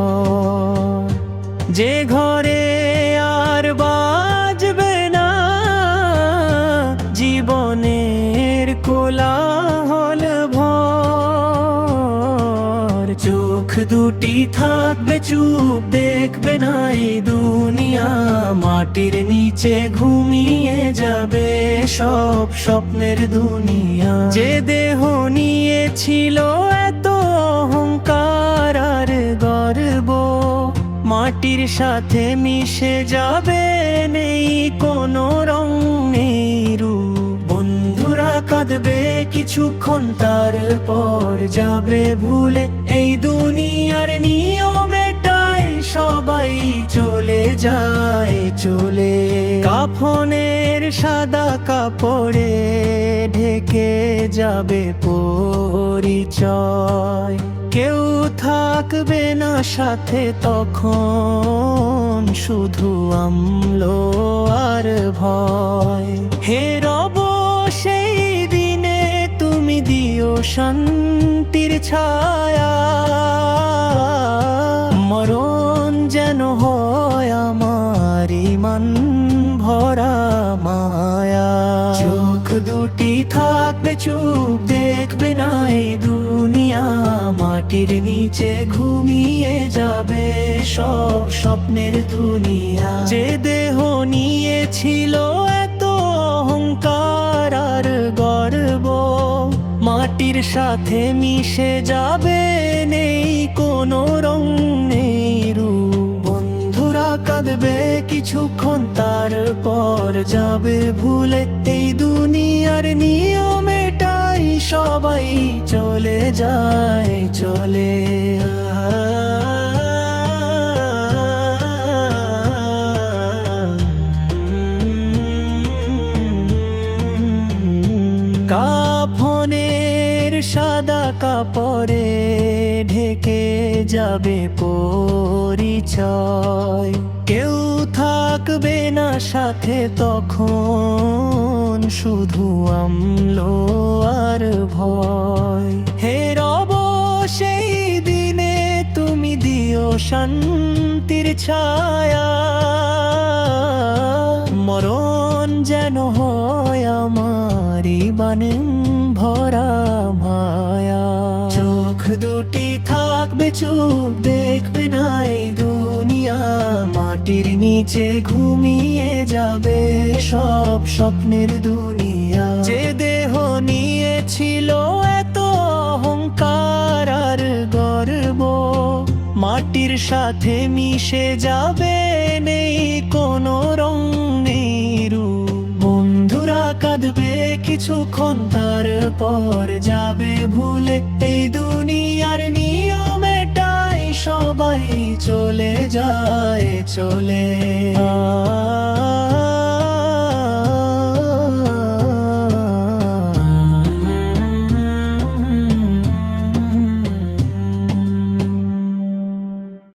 ঘর, যে ঘরে আর বাজবে না জীবনের কোলাহল ভর। চোখ দুটি থাকবে চুপ, দেখবে না এই দুনিয়া, মাটির নিচে ঘুমিয়ে যাবে সব স্বপ্নের দুনিয়া। যে দেহ নিয়েছিল এত অহংকার আর গর্ব, মাটির সাথে মিশে যাবে, নেই কোনো রং নেই রূপ। বন্ধুরা কাঁদবে কিছুক্ষণ, তারপর যাবে ভুলে এই দুনিয়ার নিয়ম এটাই, সবাই চলে যায় চলে। কাফনের সাদা কাপড়ে ঢেকে যাবে পরিচয়, কেউ থাকবে না সাথে তখন, শুধু আমলো আর ভয়। হে রব সেই দিনে তুমি দিও শান্তির ছায়া, মরণ যেন হয় আমার ইমান ভরা মায়া। চোখ দুটি থাকবে চুপ, দেখবে না এই দুনিয়া, মাটির নিচে ঘুমিয়ে যাবে সব স্বপ্নের দুনিয়া। যে দেহ নিয়েছিল এত অহংকার আর গর্ব, মাটির সাথে মিশে যাবে, নেই কোনো রং নেই রূপ। বন্ধুরা কাঁদবে কিছুক্ষণ, তারপর যাবে ভুলে এই দুনিয়ার নিয়ম এটাই, সবাই চলে যায় চলে। কাফনের সাদা কাপড়ে ঢেকে যাবে পরিচয়, কেউ থাকবে না সাথে তখন, শুধু আমলো আর ভয়। হে রব সেই দিনে তুমি দিও শান্তির ছায়া, মরণ যেন হয় আমার ইমানে ভরা মায়া। চোখ দুটি থাকবে চুপ, দেখবে না এই দুনিয়া, মাটির নিচে ঘুমিয়ে যাবে সব স্বপ্নের দুনিয়া। যে দেহ নিয়েছিল এত অহংকার আর গর্ব, মাটির সাথে মিশে যাবে, নেই কোনো রং নেই রূপ। বন্ধুরা কাঁদবে কিছুক্ষণ, তারপর যাবে ভুলে এই দুনিয়ার নিয়ম এটাই, সবাই চলে যায় চলে।